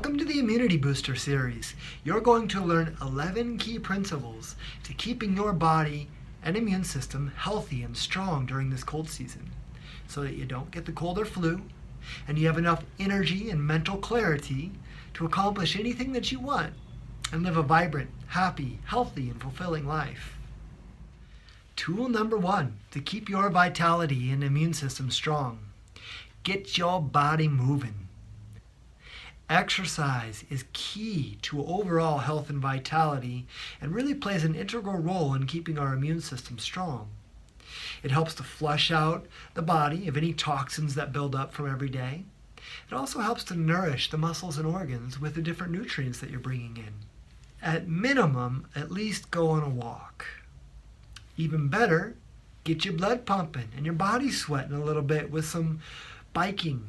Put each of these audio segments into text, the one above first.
Welcome to the Immunity Booster series. You're going to learn 11 key principles to keeping your body and immune system healthy and strong during this cold season so that you don't get the cold or flu and you have enough energy and mental clarity to accomplish anything that you want and live a vibrant, happy, healthy, and fulfilling life. Tool number 1 to keep your vitality and immune system strong. Get your body moving. Exercise is key to overall health and vitality and really plays an integral role in keeping our immune system strong. It helps to flush out the body of any toxins that build up from every day. It also helps to nourish the muscles and organs with the different nutrients that you're bringing in. At minimum, at least go on a walk. Even better, get your blood pumping and your body sweating a little bit with some biking,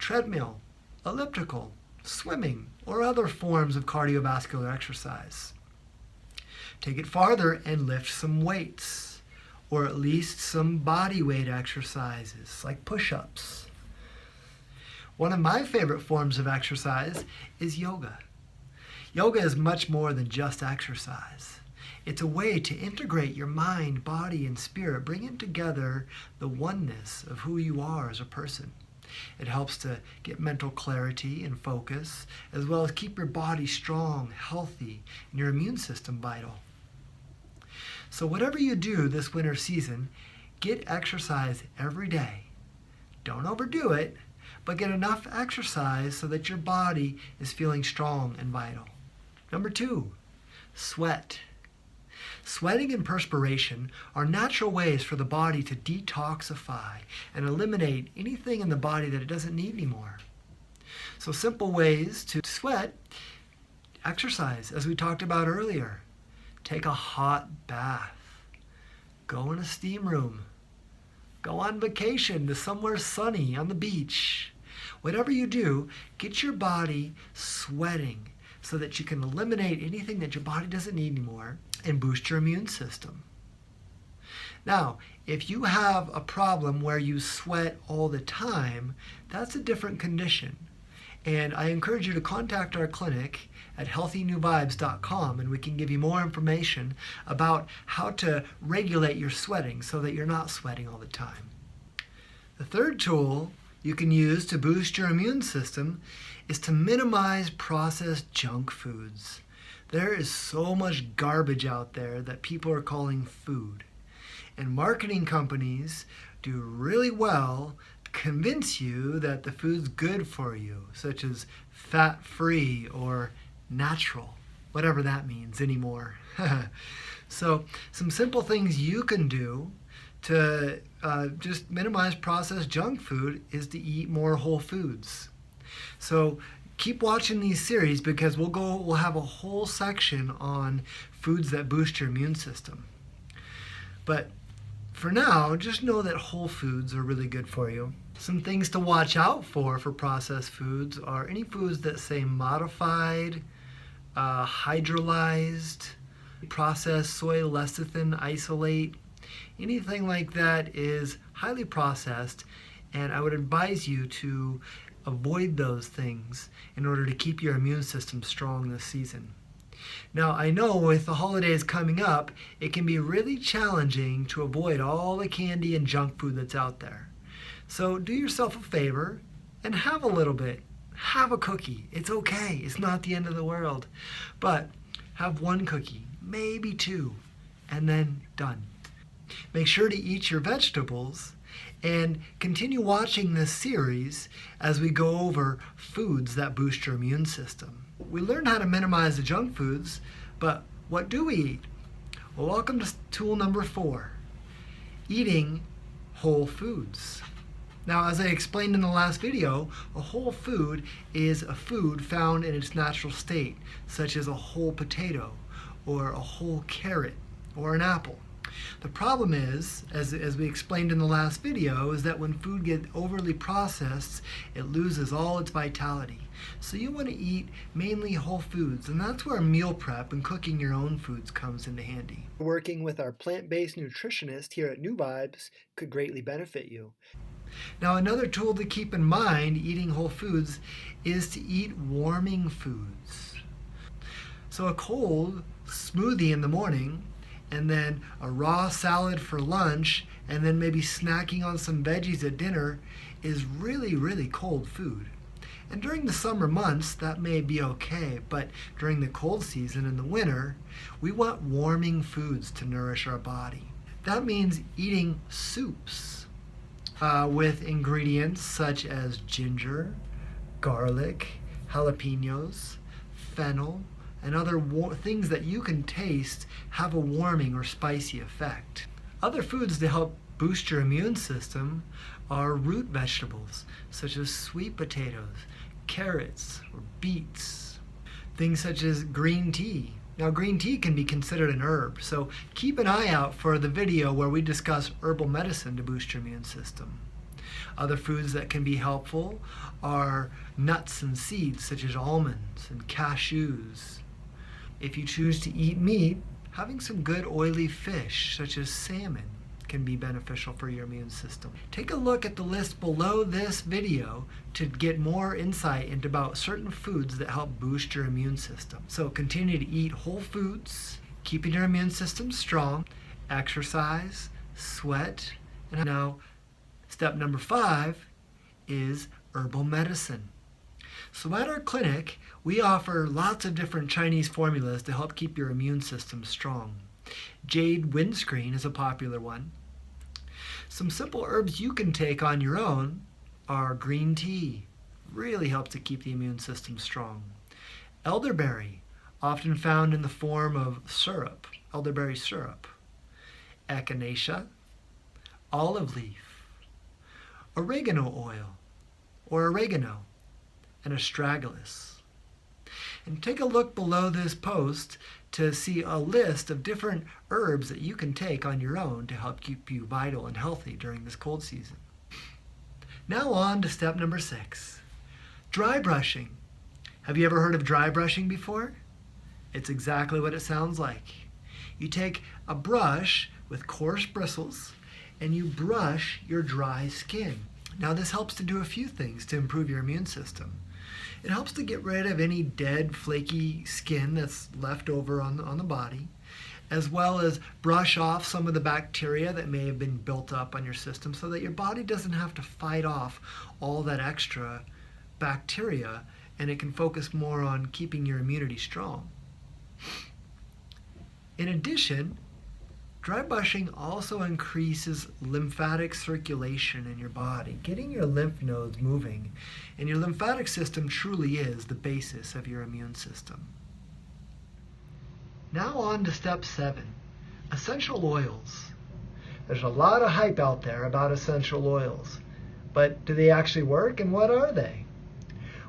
treadmill, elliptical, swimming, or other forms of cardiovascular exercise. Take it farther and lift some weights, or at least some body weight exercises like push-ups. One of my favorite forms of exercise is yoga. Yoga is much more than just exercise. It's a way to integrate your mind, body, and spirit, bringing together the oneness of who you are as a person. It helps to get mental clarity and focus, as well as keep your body strong, healthy, and your immune system vital. So whatever you do this winter season, get exercise every day. Don't overdo it, but get enough exercise so that your body is feeling strong and vital. Number 2, sweat. Sweating and perspiration are natural ways for the body to detoxify and eliminate anything in the body that it doesn't need anymore. So simple ways to sweat: exercise, as we talked about earlier. Take a hot bath. Go in a steam room. Go on vacation to somewhere sunny on the beach. Whatever you do, get your body sweating so that you can eliminate anything that your body doesn't need anymore and boost your immune system. Now, if you have a problem where you sweat all the time, that's a different condition. And I encourage you to contact our clinic at healthynewvibes.com and we can give you more information about how to regulate your sweating so that you're not sweating all the time. The third tool you can use to boost your immune system is to minimize processed junk foods. There is so much garbage out there that people are calling food. And marketing companies do really well to convince you that the food's good for you, such as fat-free or natural, whatever that means anymore. So some simple things you can do to just minimize processed junk food is to eat more whole foods. So keep watching these series because we'll have a whole section on foods that boost your immune system. But for now, just know that whole foods are really good for you. Some things to watch out for processed foods are any foods that say modified, hydrolyzed, processed soy lecithin isolate. Anything like that is highly processed, and I would advise you to avoid those things in order to keep your immune system strong this season. Now, I know with the holidays coming up, it can be really challenging to avoid all the candy and junk food that's out there. So do yourself a favor and have a little bit. Have a cookie. It's okay. It's not the end of the world. But have one cookie, maybe 2, and then done. Make sure to eat your vegetables and continue watching this series as we go over foods that boost your immune system. We learned how to minimize the junk foods, but what do we eat? Well, welcome to tool number 4, eating whole foods. Now, as I explained in the last video, a whole food is a food found in its natural state, such as a whole potato or a whole carrot or an apple. The problem is, as we explained in the last video, is that when food gets overly processed, it loses all its vitality. So you want to eat mainly whole foods, and that's where meal prep and cooking your own foods comes into handy. Working with our plant-based nutritionist here at New Vibes could greatly benefit you. Now, another tool to keep in mind eating whole foods is to eat warming foods. So a cold smoothie in the morning, and then a raw salad for lunch, and then maybe snacking on some veggies at dinner is really, really cold food. And during the summer months, that may be okay, but during the cold season in the winter, we want warming foods to nourish our body. That means eating soups with ingredients such as ginger, garlic, jalapenos, fennel, and other things that you can taste have a warming or spicy effect. Other foods to help boost your immune system are root vegetables, such as sweet potatoes, carrots, or beets. Things such as green tea. Now, green tea can be considered an herb, so keep an eye out for the video where we discuss herbal medicine to boost your immune system. Other foods that can be helpful are nuts and seeds, such as almonds and cashews. If you choose to eat meat, having some good oily fish, such as salmon, can be beneficial for your immune system. Take a look at the list below this video to get more insight into about certain foods that help boost your immune system. So continue to eat whole foods, keeping your immune system strong, exercise, sweat, and now step number 5 is herbal medicine. So at our clinic, we offer lots of different Chinese formulas to help keep your immune system strong. Jade windscreen is a popular one. Some simple herbs you can take on your own are green tea. Really helps to keep the immune system strong. Elderberry, often found in the form of syrup, elderberry syrup. Echinacea, olive leaf, oregano oil, or oregano, and astragalus. And take a look below this post to see a list of different herbs that you can take on your own to help keep you vital and healthy during this cold season. Now on to step number 6, dry brushing. Have you ever heard of dry brushing before? It's exactly what it sounds like. You take a brush with coarse bristles and you brush your dry skin. Now this helps to do a few things to improve your immune system. It helps to get rid of any dead, flaky skin that's left over on the body, as well as brush off some of the bacteria that may have been built up on your system so that your body doesn't have to fight off all that extra bacteria and it can focus more on keeping your immunity strong. In addition, dry brushing also increases lymphatic circulation in your body, getting your lymph nodes moving. And your lymphatic system truly is the basis of your immune system. Now on to step 7, essential oils. There's a lot of hype out there about essential oils, but do they actually work, and what are they?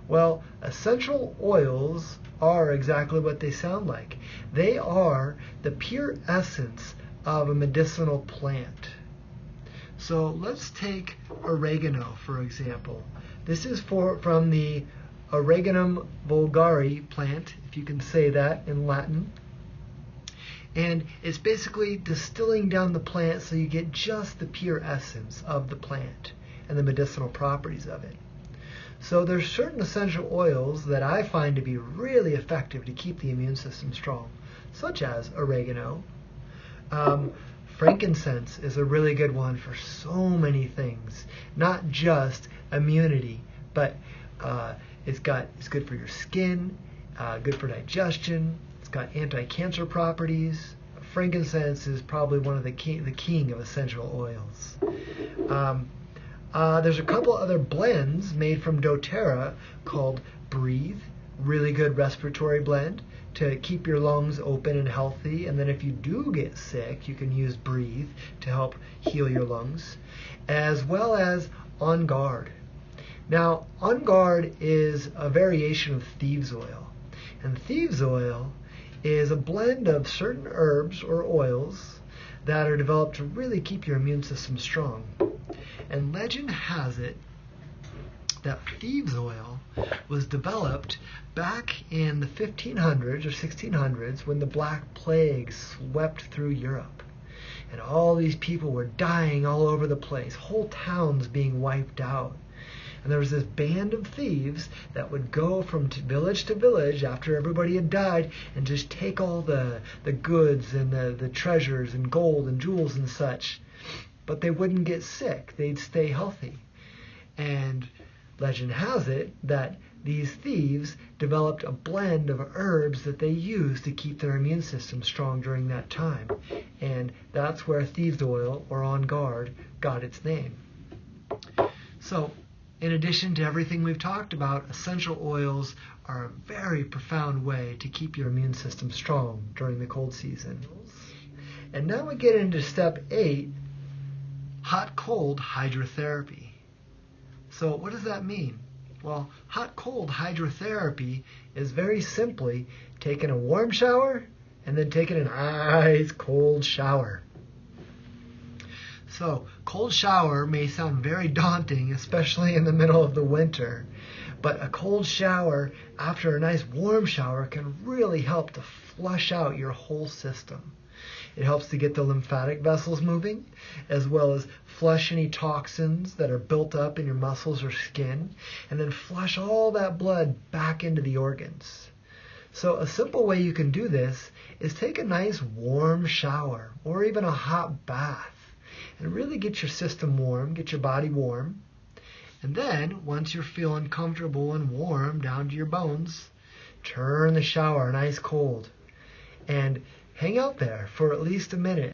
Well, essential oils are exactly what they sound like. They are the pure essence of a medicinal plant. So let's take oregano, for example. This is from the Oreganum vulgare plant, if you can say that in Latin. And it's basically distilling down the plant so you get just the pure essence of the plant and the medicinal properties of it. So there's certain essential oils that I find to be really effective to keep the immune system strong, such as oregano. Frankincense is a really good one for so many things, not just immunity, but it's good for your skin, good for digestion. It's got anti-cancer properties. Frankincense is probably one of the king of essential oils. There's a couple other blends made from doTERRA called Breathe, really good respiratory blend to keep your lungs open and healthy. And then if you do get sick, you can use Breathe to help heal your lungs, as well as On Guard. Now, On Guard is a variation of thieves oil. And thieves oil is a blend of certain herbs or oils that are developed to really keep your immune system strong. And legend has it that thieves oil was developed back in the 1500s or 1600s when the Black Plague swept through Europe. and all these people were dying all over the place, whole towns being wiped out. And there was this band of thieves that would go from village to village after everybody had died and just take all the goods and the treasures and gold and jewels and such. But they wouldn't get sick. They'd stay healthy. And legend has it that these thieves developed a blend of herbs that they used to keep their immune system strong during that time. And that's where thieves' oil, or On Guard, got its name. So, in addition to everything we've talked about, essential oils are a very profound way to keep your immune system strong during the cold season. And now we get into step 8, hot-cold hydrotherapy. So what does that mean? Well, hot-cold hydrotherapy is very simply taking a warm shower and then taking an ice-cold shower. So, cold shower may sound very daunting, especially in the middle of the winter, but a cold shower after a nice warm shower can really help to flush out your whole system. It helps to get the lymphatic vessels moving, as well as flush any toxins that are built up in your muscles or skin, and then flush all that blood back into the organs. So a simple way you can do this is take a nice warm shower, or even a hot bath, and really get your system warm, get your body warm. And then, once you're feeling comfortable and warm down to your bones, turn the shower nice cold and hang out there for at least a minute.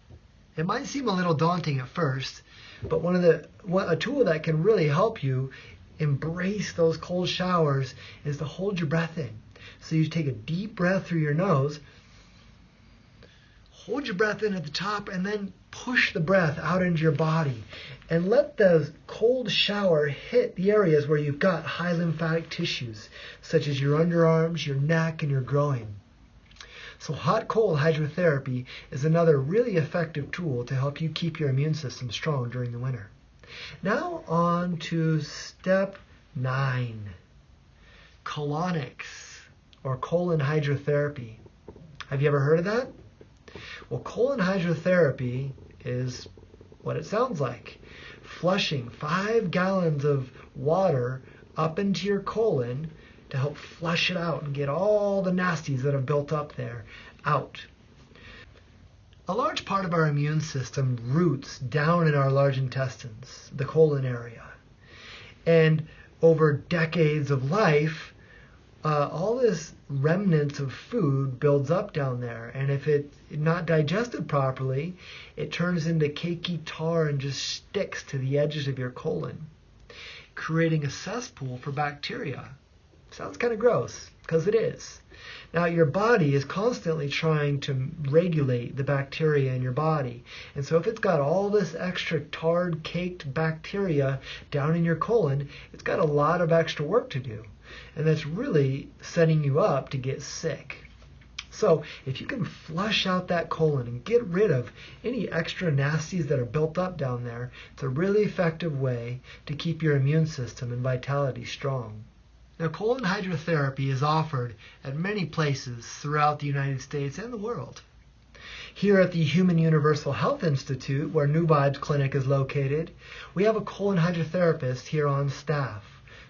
It might seem a little daunting at first, but a tool that can really help you embrace those cold showers is to hold your breath in. So you take a deep breath through your nose, hold your breath in at the top, and then push the breath out into your body. And let the cold shower hit the areas where you've got high lymphatic tissues, such as your underarms, your neck, and your groin. So hot-cold hydrotherapy is another really effective tool to help you keep your immune system strong during the winter. Now on to step 9, colonics, or colon hydrotherapy. Have you ever heard of that? Well, colon hydrotherapy is what it sounds like. Flushing 5 gallons of water up into your colon to help flush it out and get all the nasties that have built up there out. A large part of our immune system roots down in our large intestines, the colon area. And over decades of life, all this remnants of food builds up down there, and if it's not digested properly, it turns into cakey tar and just sticks to the edges of your colon, creating a cesspool for bacteria. Sounds kind of gross, because it is. Now, your body is constantly trying to regulate the bacteria in your body, and so if it's got all this extra tarred, caked bacteria down in your colon, it's got a lot of extra work to do. And that's really setting you up to get sick. So if you can flush out that colon and get rid of any extra nasties that are built up down there, it's a really effective way to keep your immune system and vitality strong. Now, colon hydrotherapy is offered at many places throughout the United States and the world. Here at the Human Universal Health Institute, where New Vibes Clinic is located, we have a colon hydrotherapist here on staff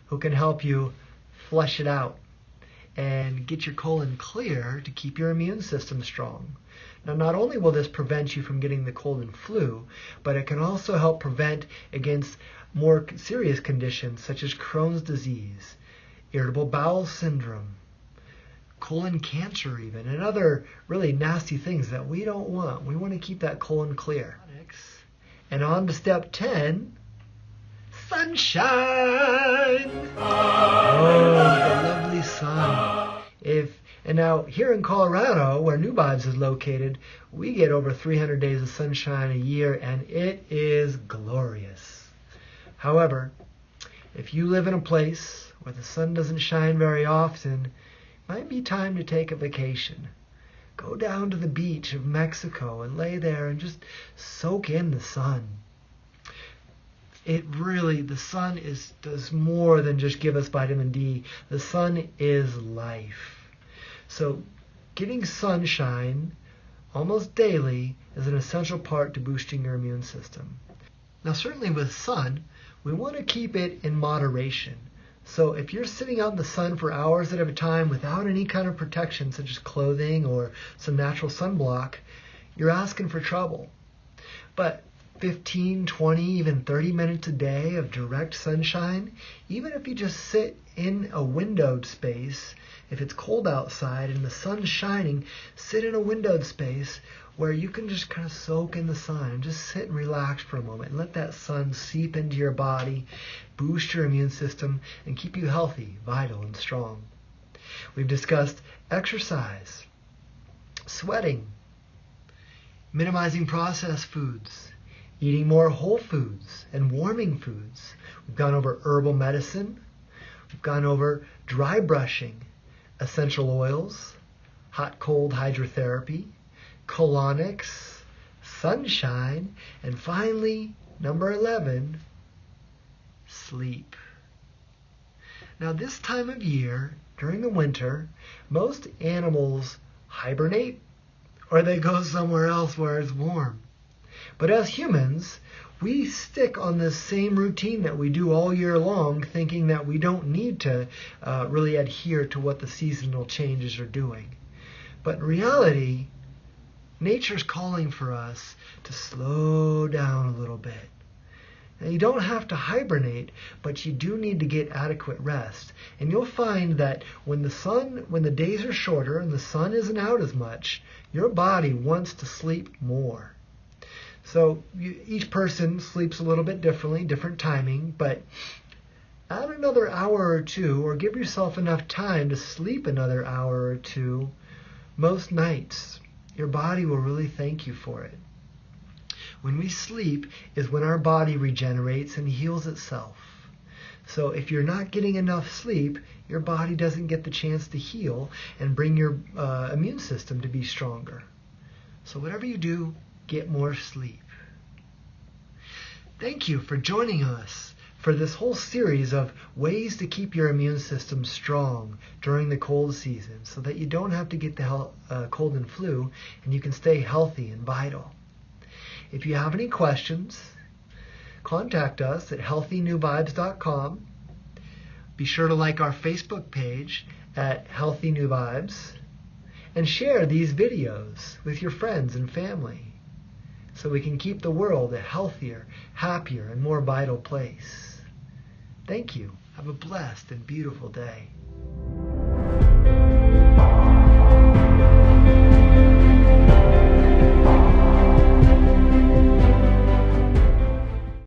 who can help you flush it out and get your colon clear to keep your immune system strong. Now, not only will this prevent you from getting the cold and flu, but it can also help prevent against more serious conditions such as Crohn's disease, irritable bowel syndrome, colon cancer even, and other really nasty things that we don't want. We want to keep that colon clear. And on to step 10, sunshine! Oh, the lovely sun. And now here in Colorado, where New Vibes is located, we get over 300 days of sunshine a year, and it is glorious. However, if you live in a place where the sun doesn't shine very often, it might be time to take a vacation. Go down to the beach of Mexico and lay there and just soak in the sun. The sun does more than just give us vitamin D. The sun is life. So getting sunshine almost daily is an essential part to boosting your immune system. Now, certainly with sun, we want to keep it in moderation. So if you're sitting out in the sun for hours at a time without any kind of protection, such as clothing or some natural sunblock, you're asking for trouble. But 15, 20, even 30 minutes a day of direct sunshine, even if you just sit in a windowed space, if it's cold outside and the sun's shining, sit in a windowed space where you can just kind of soak in the sun and just sit and relax for a moment and let that sun seep into your body, boost your immune system, and keep you healthy, vital, and strong. We've discussed exercise, sweating, minimizing processed foods, eating more whole foods and warming foods. We've gone over herbal medicine. We've gone over dry brushing, essential oils, hot-cold hydrotherapy, colonics, sunshine, and finally, number 11, sleep. Now, this time of year, during the winter, most animals hibernate or they go somewhere else where it's warm. But as humans, we stick on this same routine that we do all year long, thinking that we don't need to really adhere to what the seasonal changes are doing. But in reality, nature's calling for us to slow down a little bit. Now, you don't have to hibernate, but you do need to get adequate rest. And you'll find that when the days are shorter and the sun isn't out as much, your body wants to sleep more. So each person sleeps a little bit differently, different timing, but add another hour or two, or give yourself enough time to sleep another hour or two most nights. Your body will really thank you for it. When we sleep is when our body regenerates and heals itself. So if you're not getting enough sleep, your body doesn't get the chance to heal and bring your immune system to be stronger. So whatever you do, get more sleep. Thank you for joining us for this whole series of ways to keep your immune system strong during the cold season so that you don't have to get the cold and flu and you can stay healthy and vital. If you have any questions, contact us at healthynewvibes.com. Be sure to like our Facebook page at Healthy New Vibes and share these videos with your friends and family so we can keep the world a healthier, happier, and more vital place. Thank you. Have a blessed and beautiful day.